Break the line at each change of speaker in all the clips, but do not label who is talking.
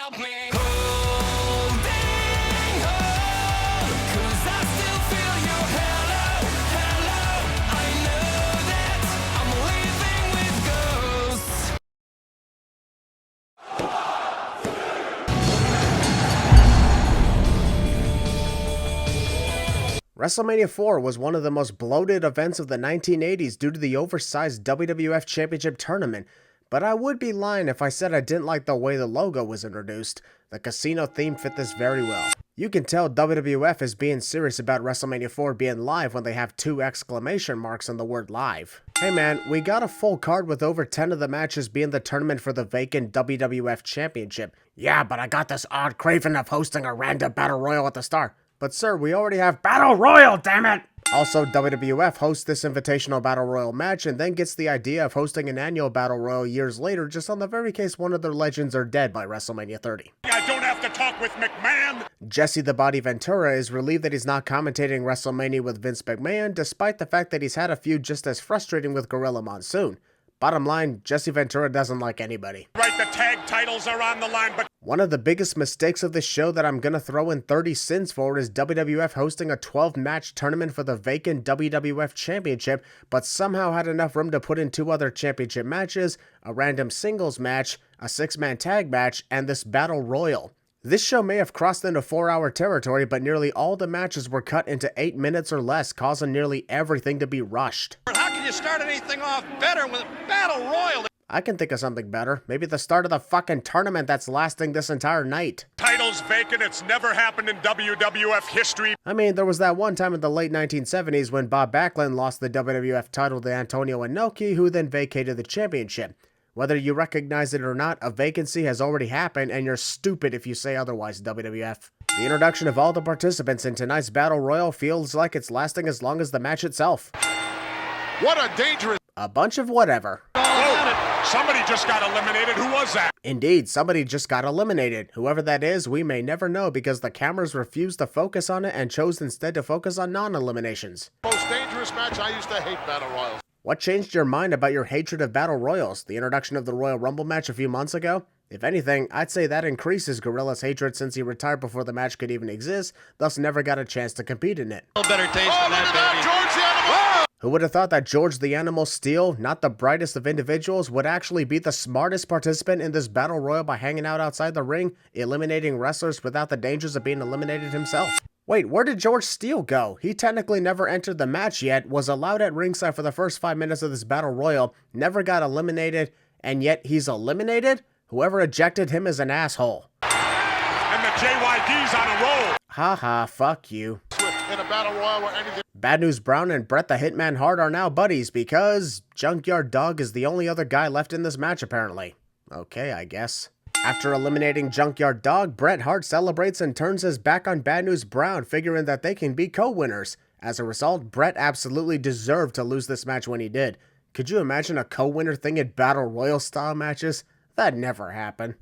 about me. Holding on, 'cause I still feel your hello, hello. I know that I'm living with ghosts.
WrestleMania 4 was one of the most bloated events of the 1980s due to the oversized WWF Championship tournament, but I would be lying if I said I didn't like the way the logo was introduced. The casino theme fit this very well. You can tell WWF is being serious about WrestleMania 4 being live when they have 2 exclamation marks on the word live. Hey man, we got a full card with over 10 of the matches being the tournament for the vacant WWF Championship. Yeah, but I got this odd craving of hosting a random battle royal at the start. But sir, we already have Battle Royal, damn it! Also, WWF hosts this invitational Battle Royal match and then gets the idea of hosting an annual Battle Royal years later just on the very case one of their legends are dead by WrestleMania 30.
I don't have to talk with McMahon!
Jesse the Body Ventura is relieved that he's not commentating WrestleMania with Vince McMahon, despite the fact that he's had a feud just as frustrating with Gorilla Monsoon. Bottom line, Jesse Ventura doesn't like anybody.
Right, the tag titles are on the line, but
one of the biggest mistakes of this show that I'm gonna throw in 30 cents for is WWF hosting a 12-match tournament for the vacant WWF Championship, but somehow had enough room to put in 2 other championship matches, a random singles match, a 6-man tag match, and this Battle Royal. This show may have crossed into 4-hour territory, but nearly all the matches were cut into 8 minutes or less, causing nearly everything to be rushed.
how can you start anything off better with Battle Royal?
I can think of something better. Maybe the start of the fucking tournament that's lasting this entire night.
Titles vacant, it's never happened in WWF history.
I mean, there was that one time in the late 1970s when Bob Backlund lost the WWF title to Antonio Inoki, who then vacated the championship. Whether you recognize it or not, a vacancy has already happened, and you're stupid if you say otherwise, WWF. The introduction of all the participants in tonight's Battle Royal feels like it's lasting as long as the match itself.
What a dangerous...
A bunch of whatever.
Oh, somebody just got eliminated. Who was that?
Indeed, somebody just got eliminated. Whoever that is, we may never know because the cameras refused to focus on it and chose instead to focus on non-eliminations.
Most dangerous match. I used to hate Battle Royals.
What changed your mind about your hatred of Battle Royals? The introduction of the Royal Rumble match a few months ago? If anything, I'd say that increases Gorilla's hatred since he retired before the match could even exist, thus never got a chance to compete in it.
Better taste than that,
George the Animal!
Who would have thought that George the Animal Steele, not the brightest of individuals, would actually be the smartest participant in this Battle Royal by hanging out outside the ring, eliminating wrestlers without the dangers of being eliminated himself? Wait, where did George Steele go? He technically never entered the match yet, was allowed at ringside for the first 5 minutes of this Battle Royal, never got eliminated, and yet he's eliminated? Whoever ejected him is an asshole.
And the JYD's on a roll.
Haha, fuck you.
In a Battle Royal where anything...
Bad News Brown and Bret the Hitman Hart are now buddies because Junkyard Dog is the only other guy left in this match apparently. Okay, I guess. After eliminating Junkyard Dog, Bret Hart celebrates and turns his back on Bad News Brown, figuring that they can be co-winners. As a result, Bret absolutely deserved to lose this match when he did. Could you imagine a co-winner thing at Battle Royal style matches? That'd never happen.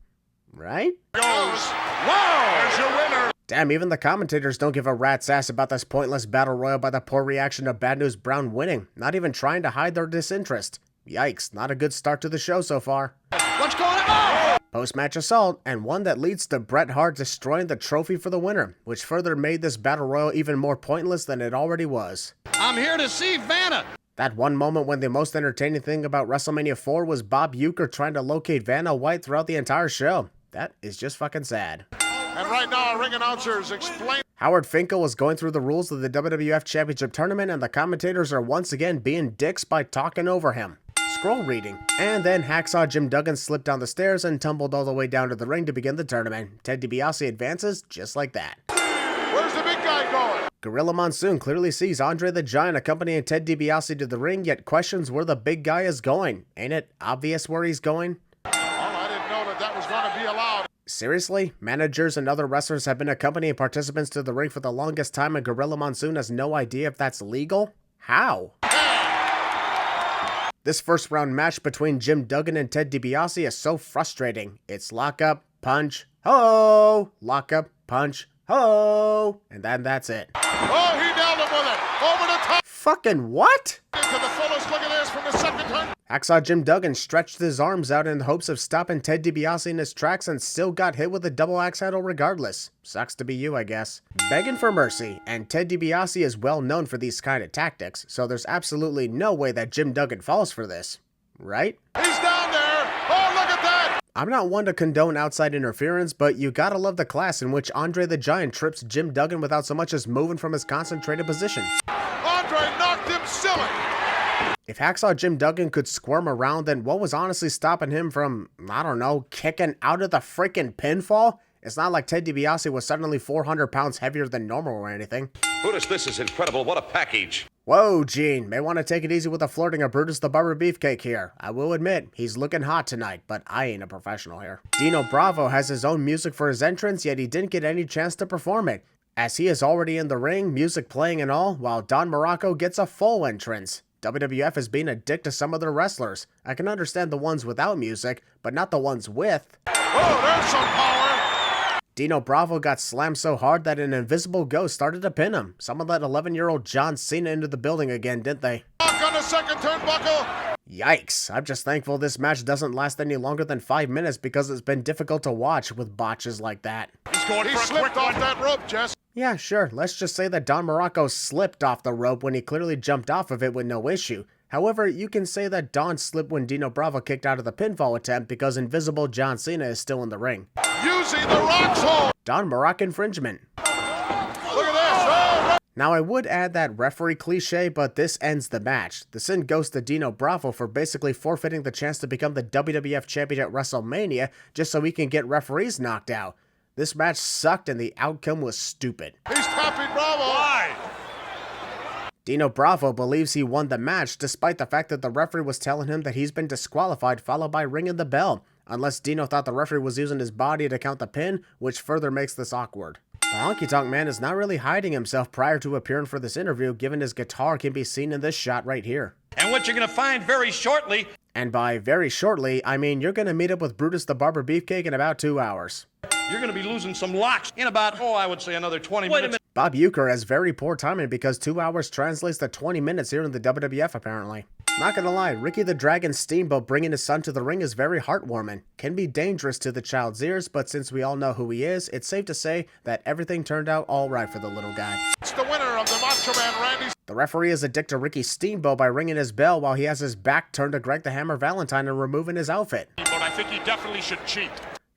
Right?
Goes. Wow! There's your winner.
Damn, even the commentators don't give a rat's ass about this pointless Battle Royal by the poor reaction of Bad News Brown winning, not even trying to hide their disinterest. Yikes, not a good start to the show so far.
What's going on?
Post-match assault, and one that leads to Bret Hart destroying the trophy for the winner, which further made this Battle Royal even more pointless than it already was.
I'm here to see Vanna.
That one moment when the most entertaining thing about WrestleMania 4 was Bob Uecker trying to locate Vanna White throughout the entire show. That is just fucking sad.
And right now, our ring announcers explain...
Howard Finkel was going through the rules of the WWF Championship Tournament, and the commentators are once again being dicks by talking over him. Scroll reading. And then Hacksaw Jim Duggan slipped down the stairs and tumbled all the way down to the ring to begin the tournament. Ted DiBiase advances just like that.
Where's the big guy going?
Gorilla Monsoon clearly sees Andre the Giant accompanying Ted DiBiase to the ring, yet questions where the big guy is going. Ain't it obvious where he's going?
Oh, I didn't know that was going to be allowed.
Seriously? Managers and other wrestlers have been accompanying participants to the ring for the longest time and Gorilla Monsoon has no idea if that's legal? How? This first round match between Jim Duggan and Ted DiBiase is so frustrating. It's lock up, punch, ho! Lock up, punch, ho! And then that's it.
Oh, he nailed him with it. Over the top.
Fucking what?
Into the fullest. Look at this from the second time.
Hacksaw Jim Duggan stretched his arms out in the hopes of stopping Ted DiBiase in his tracks and still got hit with a double axe handle regardless. Sucks to be you, I guess. Begging for mercy, and Ted DiBiase is well known for these kind of tactics, so there's absolutely no way that Jim Duggan falls for this. Right?
He's down there. Oh, look at that.
I'm not one to condone outside interference, but you gotta love the class in which Andre the Giant trips Jim Duggan without so much as moving from his concentrated position.
Andre knocked him silly.
If Hacksaw Jim Duggan could squirm around, then what was honestly stopping him from, I don't know, kicking out of the freaking pinfall? It's not like Ted DiBiase was suddenly 400 pounds heavier than normal or anything.
Brutus, this is incredible. What a package.
Whoa, Gene, may want to take it easy with the flirting of Brutus the Barber Beefcake here. I will admit, he's looking hot tonight, but I ain't a professional here. Dino Bravo has his own music for his entrance, yet he didn't get any chance to perform it, as he is already in the ring, music playing and all, while Don Maracle gets a full entrance. WWF is being a dick to some of their wrestlers. I can understand the ones without music, but not the ones with.
Oh, there's some power.
Dino Bravo got slammed so hard that an invisible ghost started to pin him. Someone let 11-year-old John Cena into the building again, didn't they?
Lock on the second turnbuckle.
Yikes, I'm just thankful this match doesn't last any longer than 5 minutes because it's been difficult to watch with botches like that.
He's going
He
for a
slipped
quick
off
one.
that rope, Jess.
Yeah, sure, let's just say that Don Maraco slipped off the rope when he clearly jumped off of it with no issue. However, you can say that Don slipped when Dino Bravo kicked out of the pinfall attempt because invisible John Cena is still in the ring.
Using the Rock's hold.
Don Marac infringement.
Look at this. Oh,
Now I would add that referee cliche, but this ends the match. The sin goes to Dino Bravo for basically forfeiting the chance to become the WWF Champion at WrestleMania just so he can get referees knocked out. This match sucked and the outcome was stupid.
he's tapping Bravo.
Why?
Dino Bravo believes he won the match despite the fact that the referee was telling him that he's been disqualified, followed by ringing the bell. Unless Dino thought the referee was using his body to count the pin, which further makes this awkward. The Honky Tonk Man is not really hiding himself prior to appearing for this interview, given his guitar can be seen in this shot right here.
And what you're going to find very shortly.
And by very shortly, I mean you're gonna meet up with Brutus the Barber Beefcake in about 2 hours.
You're going to be losing some locks in about, I would say another 20 minutes.
Bob Uecker has very poor timing because 2 hours translates to 20 minutes here in the WWF apparently. Not gonna lie, Ricky the Dragon Steamboat bringing his son to the ring is very heartwarming. Can be dangerous to the child's ears, but since we all know who he is, it's safe to say that everything turned out alright for the little guy.
It's the winner of the Macho Man Randy.
The referee is a dick to Ricky Steamboat by ringing his bell while he has his back turned to Greg the Hammer Valentine and removing his outfit.
But I think he definitely should cheat.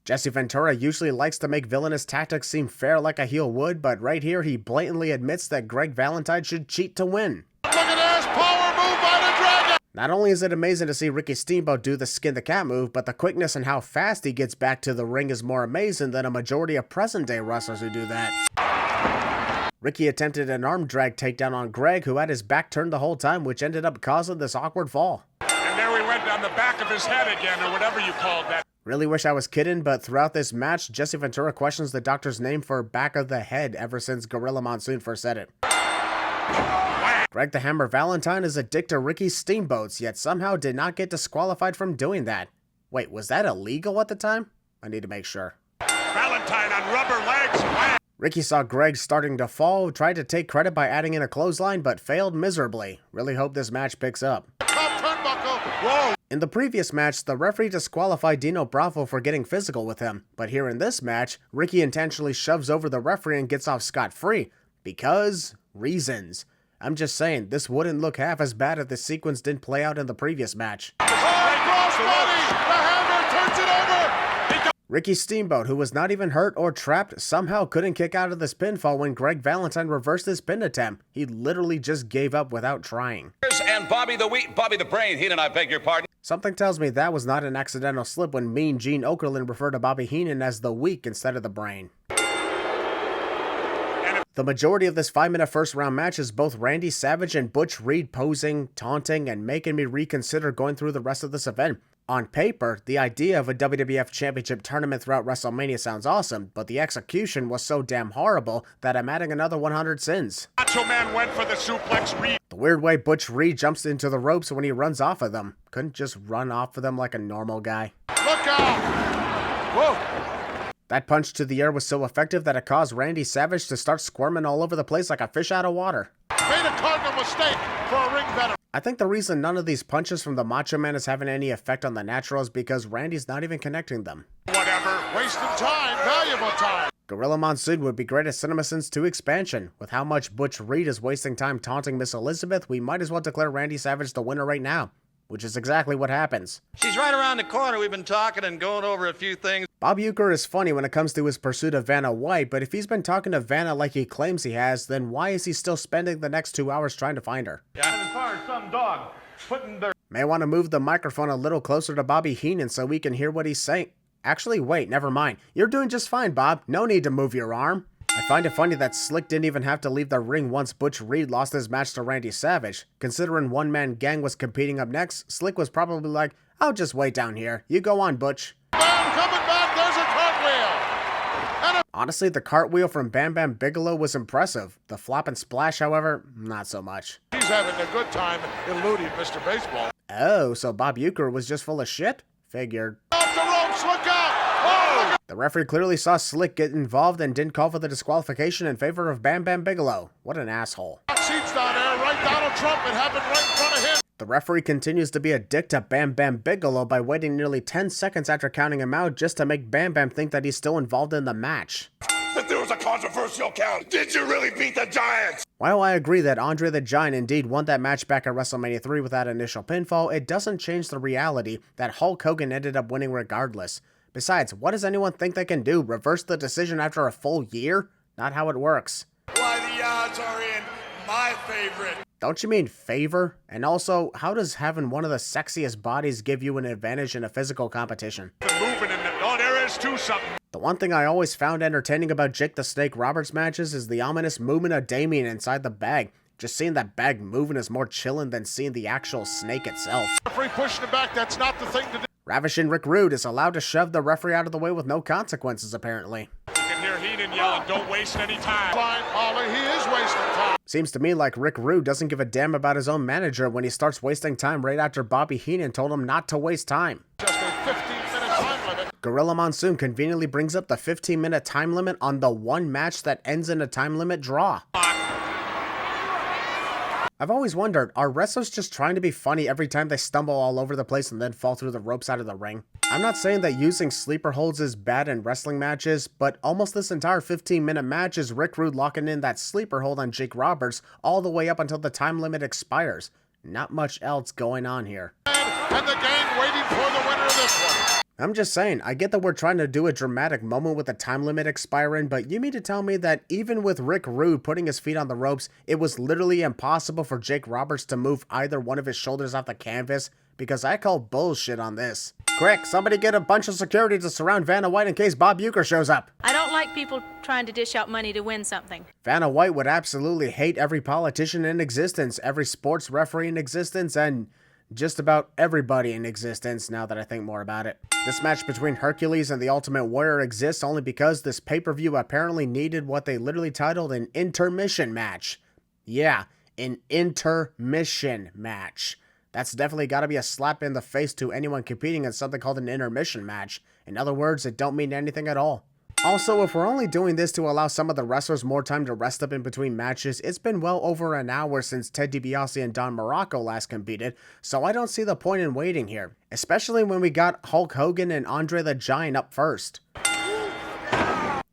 Jesse Ventura usually likes to make villainous tactics seem fair like a heel would, but right here he blatantly admits that Greg Valentine should cheat to win.
Look at this power move by the Dragon.
Not only is it amazing to see Ricky Steamboat do the skin the cat move, but the quickness and how fast he gets back to the ring is more amazing than a majority of present-day wrestlers who do that. Ricky attempted an arm drag takedown on Greg, who had his back turned the whole time, which ended up causing this awkward fall.
And there we went on the back of his head again, or whatever you called that.
Really wish I was kidding, but throughout this match, Jesse Ventura questions the doctor's name for back of the head ever since Gorilla Monsoon first said it. Greg the Hammer Valentine is a dick to Ricky Steamboats, yet somehow did not get disqualified from doing that. Wait, was that illegal at the time? I need to make sure.
Valentine on rubber legs. Wham!
Ricky saw Greg starting to fall, tried to take credit by adding in a clothesline, but failed miserably. Really hope this match picks up.
Top turnbuckle.
Whoa!
In the previous match, the referee disqualified Dino Bravo for getting physical with him, but here in this match, Ricky intentionally shoves over the referee and gets off scot-free. Because reasons. I'm just saying, this wouldn't look half as bad if this sequence didn't play out in the previous match.
Oh, crossbody. The Hammer turns it over.
Ricky Steamboat, who was not even hurt or trapped, somehow couldn't kick out of this pinfall when Greg Valentine reversed his pin attempt. He literally just gave up without trying.
And Bobby the Brain Heenan, I beg your pardon.
Something tells me that was not an accidental slip when Mean Gene Okerlund referred to Bobby Heenan as the Weak instead of the Brain. The majority of this 5-minute first round match is both Randy Savage and Butch Reed posing, taunting, and making me reconsider going through the rest of this event. On paper, the idea of a WWF Championship tournament throughout WrestleMania sounds awesome, but the execution was so damn horrible that I'm adding another 100 sins.
Macho Man went for the suplex Reed.
The weird way Butch Reed jumps into the ropes when he runs off of them. Couldn't just run off of them like a normal guy.
Look out. Whoa.
That punch to the air was so effective that it caused Randy Savage to start squirming all over the place like a fish out of water.
Made a cardinal mistake for a ring veteran.
I think the reason none of these punches from the Macho Man is having any effect on the Natural is because Randy's not even connecting them.
Whatever. Wasting time. Valuable time.
Gorilla Monsoon would be great at CinemaSins 2 expansion. With how much Butch Reed is wasting time taunting Miss Elizabeth, we might as well declare Randy Savage the winner right now. Which is exactly what happens.
She's right around the corner. We've been talking and going over a few things.
Bob Uecker is funny when it comes to his pursuit of Vanna White, but if he's been talking to Vanna like he claims he has, then why is he still spending the next 2 hours trying to find her?
Yeah. And as far as some dog putting their...
May want to move the microphone a little closer to Bobby Heenan so we can hear what he's saying. Actually, wait, never mind. You're doing just fine, Bob. No need to move your arm. I find it funny that Slick didn't even have to leave the ring once Butch Reed lost his match to Randy Savage. Considering One Man Gang was competing up next, Slick was probably like, I'll just wait down here. You go on, Butch.
Bam, coming back. There's a cartwheel.
Honestly, the cartwheel from Bam Bam Bigelow was impressive. The flop and splash, however, not so much.
He's having a good time eluding Mr. Baseball.
Oh, so Bob Uecker was just full of shit? Figured.
Off the ropes. Look out. Oh,
The referee clearly saw Slick get involved and didn't call for the disqualification in favor of Bam Bam Bigelow. What an asshole.
seats down there. Right, Donald Trump. It happened right in front of him.
The referee continues to be a dick to Bam Bam Bigelow by waiting nearly 10 seconds after counting him out just to make Bam Bam think that he's still involved in the match.
If there was a controversial count, did you really beat the Giants?
While I agree that Andre the Giant indeed won that match back at WrestleMania 3 with that initial pinfall, it doesn't change the reality that Hulk Hogan ended up winning regardless. Besides, what does anyone think they can do? Reverse the decision after a full year? Not how it works.
Why, the odds are in my favorite.
Don't you mean favor? And also, how does having one of the sexiest bodies give you an advantage in a physical competition?
The movement in the... Oh, there is too something.
The one thing I always found entertaining about Jake the Snake Roberts matches is the ominous movement of Damien inside the bag. Just seeing that bag moving is more chilling than seeing the actual snake itself.
Referee pushing him back. That's not the thing to do.
Ravishing Rick Rude is allowed to shove the referee out of the way with no consequences, apparently.
You can hear Heenan yelling, don't waste any time.
Fine, Ollie. He is wasting time.
Seems to me like Rick Rude doesn't give a damn about his own manager when he starts wasting time right after Bobby Heenan told him not to waste time.
Just a 15-minute time limit.
Gorilla Monsoon conveniently brings up the 15-minute time limit on the one match that ends in a time limit draw. I've always wondered, are wrestlers just trying to be funny every time they stumble all over the place and then fall through the ropes out of the ring? I'm not saying that using sleeper holds is bad in wrestling matches, but almost this entire 15-minute match is Rick Rude locking in that sleeper hold on Jake Roberts all the way up until the time limit expires. Not much else going on here.
And the gang waiting for the winner of this one.
I'm just saying, I get that we're trying to do a dramatic moment with the time limit expiring, but you mean to tell me that even with Rick Rude putting his feet on the ropes, it was literally impossible for Jake Roberts to move either one of his shoulders off the canvas? Because I call bullshit on this. Quick, somebody get a bunch of security to surround Vanna White in case Bob Uecker shows up.
I don't like people trying to dish out money to win something.
Vanna White would absolutely hate every politician in existence, every sports referee in existence, and just about everybody in existence now that I think more about it. This match between Hercules and the Ultimate Warrior exists only because this pay-per-view apparently needed what they literally titled an intermission match. Yeah, an intermission match. That's definitely gotta be a slap in the face to anyone competing in something called an intermission match. In other words, it don't mean anything at all. Also, if we're only doing this to allow some of the wrestlers more time to rest up in between matches, it's been well over an hour since Ted DiBiase and Don Maracle last competed, so I don't see the point in waiting here, especially when we got Hulk Hogan and Andre the Giant up first.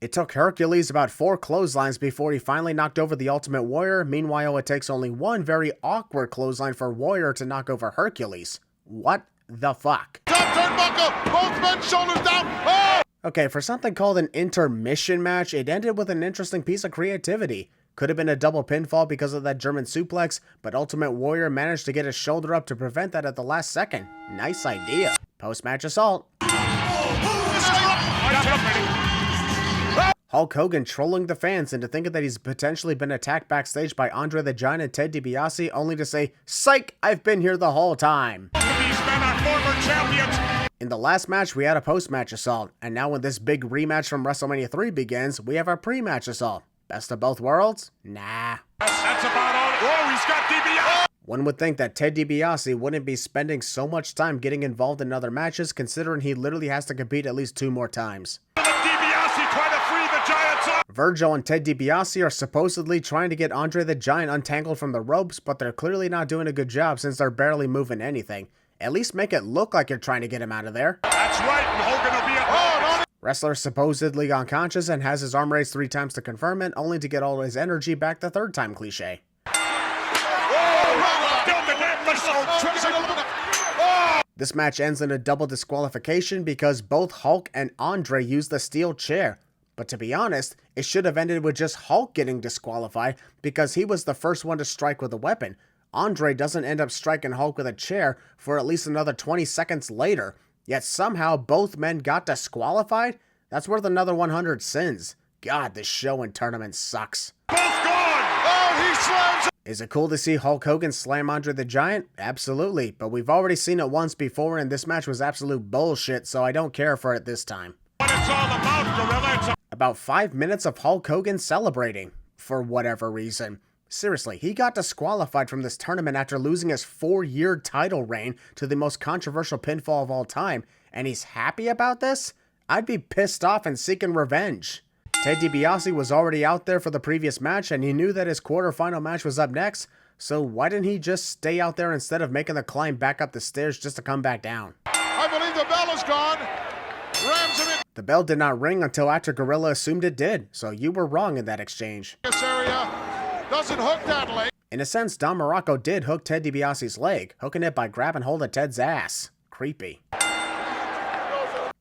It took Hercules about 4 clotheslines before he finally knocked over the Ultimate Warrior. Meanwhile, it takes only one very awkward clothesline for Warrior to knock over Hercules. What the fuck?
Top turnbuckle. Both men shoulders down. Oh!
Okay, for something called an intermission match, it ended with an interesting piece of creativity. Could have been a double pinfall because of that German suplex, but Ultimate Warrior managed to get his shoulder up to prevent that at the last second. Nice idea. Post-match assault. Hulk Hogan trolling the fans into thinking that he's potentially been attacked backstage by Andre the Giant and Ted DiBiase, only to say, "Psych, I've been here the whole time."
These men are former champions.
In the last match, we had a post-match assault, and now when this big rematch from WrestleMania 3 begins, we have our pre-match assault. Best of both worlds? Nah.
That's about all. Oh, he's got DiBiase.
One would think that Ted DiBiase wouldn't be spending so much time getting involved in other matches, considering he literally has to compete at least 2 more times.
The DiBiase try to free the Giant's arm.
Virgil and Ted DiBiase are supposedly trying to get Andre the Giant untangled from the ropes, but they're clearly not doing a good job since they're barely moving anything. At least make it look like you're trying to get him out of there.
That's right, and Hogan will be at
Wrestler supposedly unconscious and has his arm raised 3 times to confirm it, only to get all his energy back the 3rd time cliche. This match ends in a double disqualification because both Hulk and Andre used the steel chair. But to be honest, it should have ended with just Hulk getting disqualified because he was the first one to strike with a weapon. Andre doesn't end up striking Hulk with a chair for at least another 20 seconds later. Yet somehow both men got disqualified? That's worth another 100 sins. God, this show and tournament sucks.
both gone. Oh, he slams.
Is it cool to see Hulk Hogan slam Andre the Giant? Absolutely, but we've already seen it once before and this match was absolute bullshit, so I don't care for it this time.
What it's all about, Gorilla.
About 5 minutes of Hulk Hogan celebrating, for whatever reason. Seriously, he got disqualified from this tournament after losing his 4-year title reign to the most controversial pinfall of all time, and he's happy about this? I'd be pissed off and seeking revenge. Ted DiBiase was already out there for the previous match, and he knew that his quarterfinal match was up next, so why didn't he just stay out there instead of making the climb back up the stairs just to come back down?
I believe the bell is gone. Rams him in
The bell did not ring until after Gorilla assumed it did, so you were wrong in that exchange.
this area. Doesn't hook that leg.
In a sense, Don Maracle did hook Ted DiBiase's leg, hooking it by grabbing hold of Ted's ass. Creepy.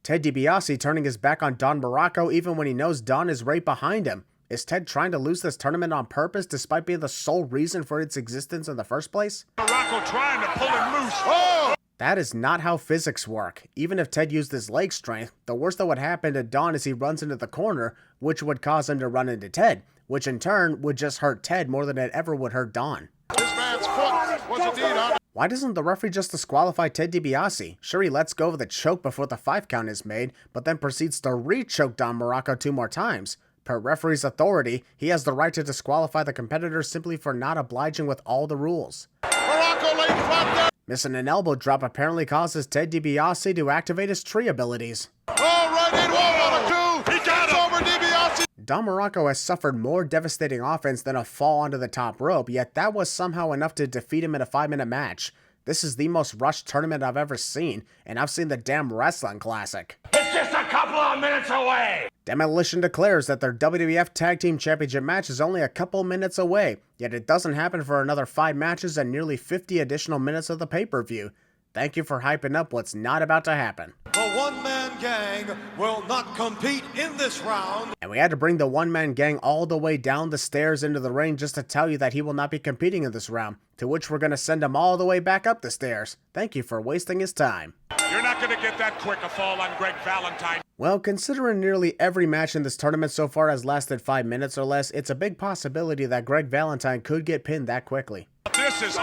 Ted DiBiase turning his back on Don Maracle even when he knows Don is right behind him. Is Ted trying to lose this tournament on purpose despite being the sole reason for its existence in the first place?
Maracle trying to pull him loose. Oh!
That is not how physics work. Even if Ted used his leg strength, the worst that would happen to Don is he runs into the corner, which would cause him to run into Ted, which in turn would just hurt Ted more than it ever would hurt Don.
This man's foot was indeed on.
Why doesn't the referee just disqualify Ted DiBiase? Sure, he lets go of the choke before the 5 count is made, but then proceeds to re-choke Don Maracle 2 more times. Per referee's authority, he has the right to disqualify the competitor simply for not obliging with all the rules.
Maracle laid flat there.
Missing an elbow drop apparently causes Ted DiBiase to activate his tree abilities.
Oh, right in. 1, 1, 2.
He got
It's
him.
over, DiBiase.
Don Maracle has suffered more devastating offense than a fall onto the top rope, yet that was somehow enough to defeat him in a 5-minute match. This is the most rushed tournament I've ever seen, and I've seen the damn wrestling classic.
It's just a couple of minutes away.
Demolition declares that their WWF Tag Team Championship match is only a couple minutes away, yet it doesn't happen for another 5 matches and nearly 50 additional minutes of the pay-per-view. Thank you for hyping up what's not about to happen.
The one-man gang will not compete in this round.
And we had to bring the one-man gang all the way down the stairs into the ring just to tell you that he will not be competing in this round, to which we're going to send him all the way back up the stairs. Thank you for wasting his time.
You're not going to get that quick a fall on Greg Valentine.
Well, considering nearly every match in this tournament so far has lasted 5 minutes or less, it's a big possibility that Greg Valentine could get pinned that quickly.
This is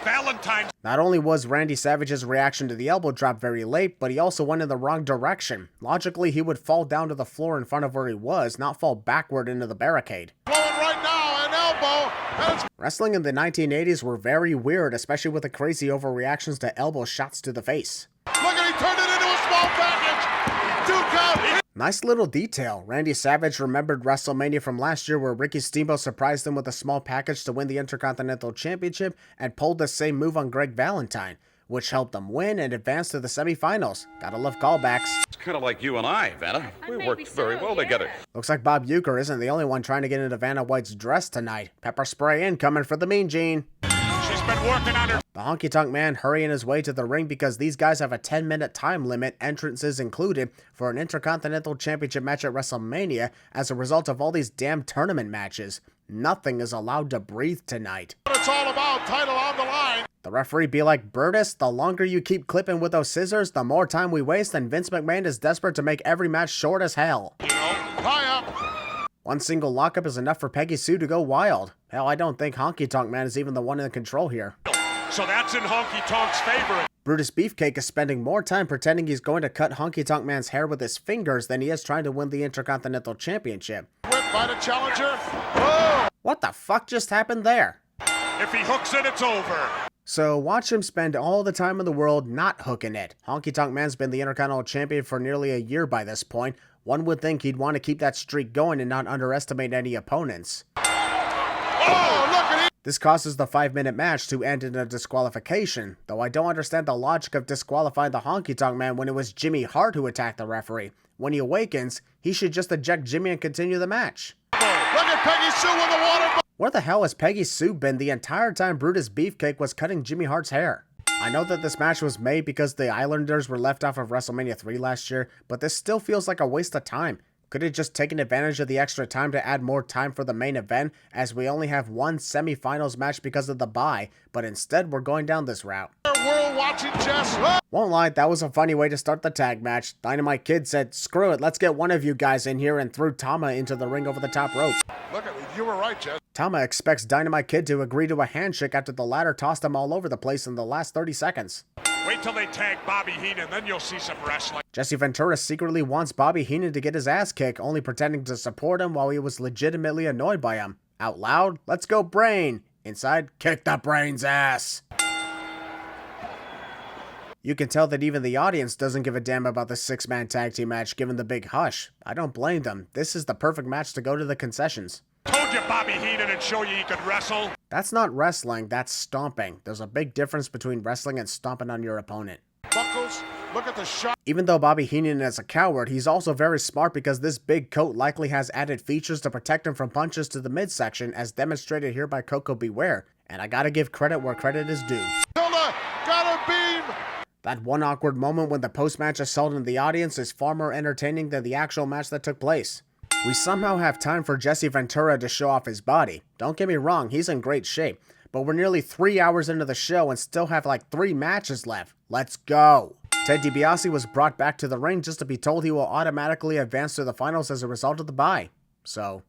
Valentine's.
Not only was Randy Savage's reaction to the elbow drop very late, but he also went in the wrong direction. Logically, he would fall down to the floor in front of where he was, not fall backward into the barricade.
Blowing right now, an elbow. And it's
Wrestling in the 1980s were very weird, especially with the crazy overreactions to elbow shots to the face.
look at he turned it into a small package. 2 count.
Nice little detail. Randy Savage remembered WrestleMania from last year where Ricky Steamboat surprised him with a small package to win the Intercontinental Championship and pulled the same move on Greg Valentine, which helped them win and advance to the semifinals. Gotta love callbacks.
It's kind of like you and I, Vanna. We
Maybe
worked very
so,
well
yeah.
together.
Looks like Bob Uecker isn't the only one trying to get into Vanna White's dress tonight. Pepper spray incoming for the Mean Gene.
She's been working on her.
The Honky Tonk Man hurrying his way to the ring because these guys have a 10-minute time limit, entrances included, for an Intercontinental Championship match at WrestleMania as a result of all these damn tournament matches. Nothing is allowed to breathe tonight.
What it's all about. Title on the line.
The referee be like, Burtis, the longer you keep clipping with those scissors, the more time we waste, and Vince McMahon is desperate to make every match short as hell.
Tie up.
One single lockup is enough for Peggy Sue to go wild. Hell, I don't think Honky Tonk Man is even the one in control here.
So that's in Honky Tonk's favor.
Brutus Beefcake is spending more time pretending he's going to cut Honky Tonk Man's hair with his fingers than he is trying to win the Intercontinental Championship.
Whip by the challenger. Oh.
What the fuck just happened there?
If he hooks it, it's over.
So watch him spend all the time in the world not hooking it. Honky Tonk Man's been the Intercontinental Champion for nearly a year by this point. One would think he'd want to keep that streak going and not underestimate any opponents.
Oh, look at him!
This causes the 5-minute match to end in a disqualification, though I don't understand the logic of disqualifying the Honky Tonk Man when it was Jimmy Hart who attacked the referee. When he awakens, he should just eject Jimmy and continue the match.
Look at Peggy Sue with the water.
Where the hell has Peggy Sue been the entire time Brutus Beefcake was cutting Jimmy Hart's hair? I know that this match was made because the Islanders were left off of WrestleMania 3 last year, but this still feels like a waste of time. Could it just taken advantage of the extra time to add more time for the main event, as we only have one semifinals match because of the bye, but instead we're going down this route.
World watching Jess.
Won't lie, that was a funny way to start the tag match. Dynamite Kid said, "Screw it, let's get one of you guys in here," and threw Tama into the ring over the top rope.
Look at you were right, Jess.
Tama expects Dynamite Kid to agree to a handshake after the latter tossed him all over the place in the last 30 seconds.
Wait till they tag Bobby Heenan, then you'll see some wrestling.
Jesse Ventura secretly wants Bobby Heenan to get his ass kicked, only pretending to support him while he was legitimately annoyed by him. Out loud, "Let's go Brain." Inside, "Kick the Brain's ass." You can tell that even the audience doesn't give a damn about the 6-man tag team match given the big hush. I don't blame them. This is the perfect match to go to the concessions.
Told you Bobby Heenan would show you he could wrestle.
That's not wrestling, that's stomping. There's a big difference between wrestling and stomping on your opponent.
Buckles, look at the shot.
Even though Bobby Heenan is a coward, he's also very smart because this big coat likely has added features to protect him from punches to the midsection, as demonstrated here by Coco Beware, and I gotta give credit where credit is due.
Hilda got a beam.
That one awkward moment when the post-match assault in the audience is far more entertaining than the actual match that took place. We somehow have time for Jesse Ventura to show off his body. Don't get me wrong, he's in great shape, but we're nearly 3 hours into the show and still have like 3 matches left. Let's go! Ted DiBiase was brought back to the ring just to be told he will automatically advance to the finals as a result of the bye. So,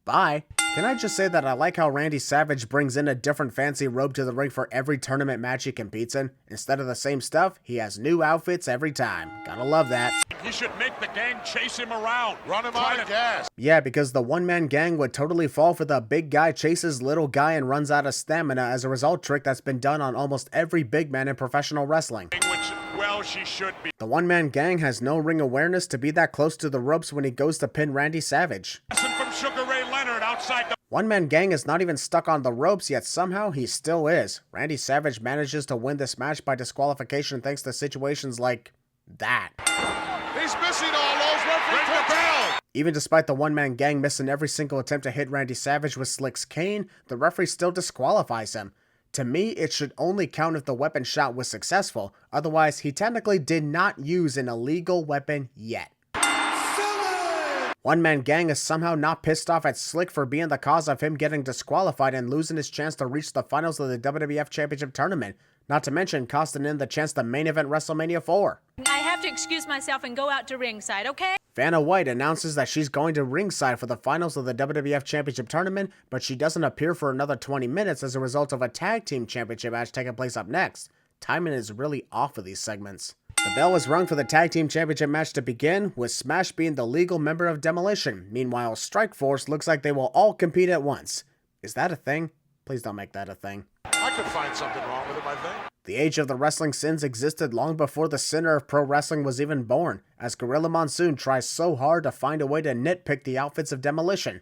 bye. Can I just say that I like how Randy Savage brings in a different fancy robe to the ring for every tournament match he competes in? Instead of the same stuff, he has new outfits every time. Gotta love that.
He should make the gang chase him around.
Run him out of gas.
Yeah, because the one-man gang would totally fall for the big guy chases little guy and runs out of stamina as a result trick that's been done on almost every big man in professional wrestling.
Which, well, she should be.
The one-man gang has no ring awareness to be that close to the ropes when he goes to pin Randy Savage.
Lesson from Sugar Ray Leonard outside the...
One-man gang is not even stuck on the ropes, yet somehow he still is. Randy Savage manages to win this match by disqualification thanks to situations like that.
He's missing all those. Referee, ring the bell.
Even despite the one-man gang missing every single attempt to hit Randy Savage with Slick's cane, the referee still disqualifies him. To me, it should only count if the weapon shot was successful, otherwise he technically did not use an illegal weapon yet. One-man gang is somehow not pissed off at Slick for being the cause of him getting disqualified and losing his chance to reach the finals of the WWF Championship Tournament, not to mention costing him the chance to main event WrestleMania 4.
I have to excuse myself and go out to ringside, okay?
Vanna White announces that she's going to ringside for the finals of the WWF Championship Tournament, but she doesn't appear for another 20 minutes as a result of a tag team championship match taking place up next. Timing is really off of these segments. The bell was rung for the tag team championship match to begin, with Smash being the legal member of Demolition. Meanwhile, Strikeforce looks like they will all compete at once. Is that a thing? Please don't make that a thing.
I could find something wrong with him, I think.
The age of the wrestling sins existed long before the center of pro wrestling was even born, as Gorilla Monsoon tries so hard to find a way to nitpick the outfits of Demolition.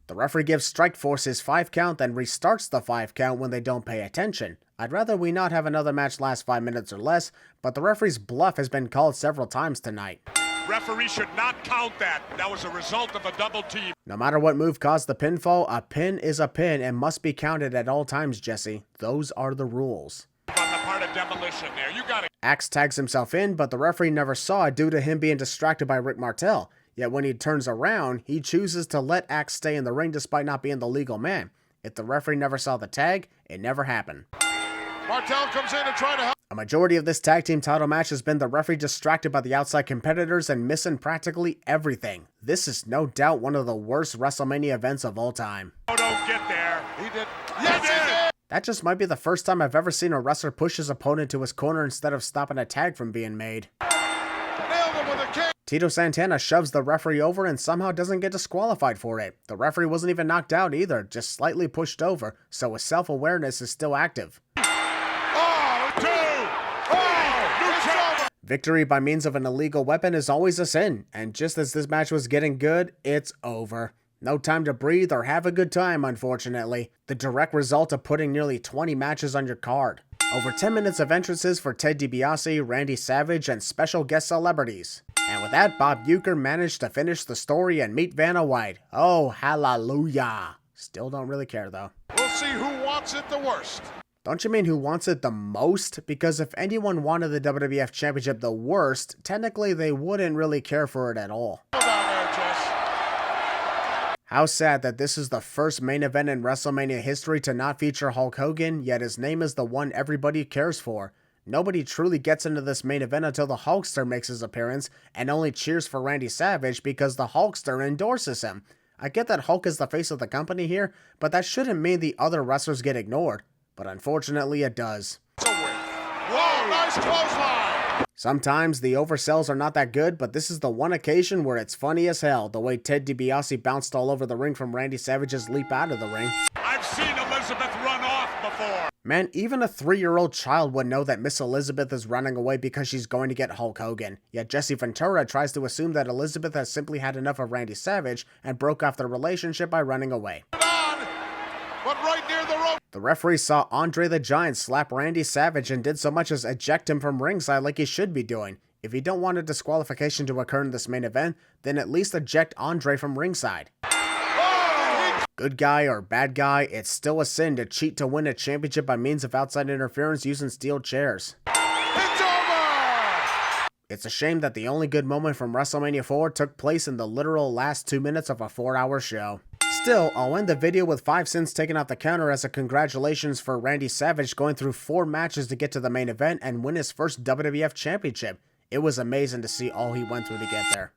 The referee gives Strikeforce his 5 count, then restarts the 5 count when they don't pay attention. I'd rather we not have another match last 5 minutes or less, but the referee's bluff has been called several times tonight.
Referee should not count that. That was a result of a double team.
No matter what move caused the pinfall, a pin is a pin and must be counted at all times, Jesse. Those are the rules.
On the part of Demolition there. You got it.
Axe tags himself in, but the referee never saw it due to him being distracted by Rick Martel. Yet when he turns around, he chooses to let Axe stay in the ring despite not being the legal man. If the referee never saw the tag, it never happened.
Martel comes in to try to help.
A majority of this tag team title match has been the referee distracted by the outside competitors and missing practically everything. This is no doubt one of the worst WrestleMania events of all time.
Oh, don't get there.
He did. Yes, he did.
That just might be the first time I've ever seen a wrestler push his opponent to his corner instead of stopping a tag from being made.
Nailed him with a kick.
Tito Santana shoves the referee over and somehow doesn't get disqualified for it. The referee wasn't even knocked out either, just slightly pushed over, so his self-awareness is still active. Victory by means of an illegal weapon is always a sin, and just as this match was getting good, it's over. No time to breathe or have a good time, unfortunately. The direct result of putting nearly 20 matches on your card. Over 10 minutes of entrances for Ted DiBiase, Randy Savage, and special guest celebrities. And with that, Bob Uecker managed to finish the story and meet Vanna White. Oh, hallelujah. Still don't really care, though.
We'll see who wants it the worst.
Don't you mean who wants it the most? Because if anyone wanted the WWF Championship the worst, technically they wouldn't really care for it at all. How sad that this is the first main event in WrestleMania history to not feature Hulk Hogan, yet his name is the one everybody cares for. Nobody truly gets into this main event until the Hulkster makes his appearance, and only cheers for Randy Savage because the Hulkster endorses him. I get that Hulk is the face of the company here, but that shouldn't mean the other wrestlers get ignored. But unfortunately it does.
Whoa, nice clothesline!
Sometimes the oversells are not that good, but this is the one occasion where it's funny as hell, the way Ted DiBiase bounced all over the ring from Randy Savage's leap out of the ring.
I've seen Elizabeth run off before.
Man, even a 3-year-old child would know that Miss Elizabeth is running away because she's going to get Hulk Hogan. Yet Jesse Ventura tries to assume that Elizabeth has simply had enough of Randy Savage and broke off their relationship by running away.
But right near the rope.
The referee saw Andre the Giant slap Randy Savage and did so much as eject him from ringside like he should be doing. If you don't want a disqualification to occur in this main event, then at least eject Andre from ringside. Good guy or bad guy, it's still a sin to cheat to win a championship by means of outside interference using steel chairs.
It's over!
It's a shame that the only good moment from WrestleMania 4 took place in the literal last 2 minutes of a 4-hour show. Still, I'll end the video with 5 cents taken off the counter as a congratulations for Randy Savage going through 4 matches to get to the main event and win his first WWF Championship. It was amazing to see all he went through to get there.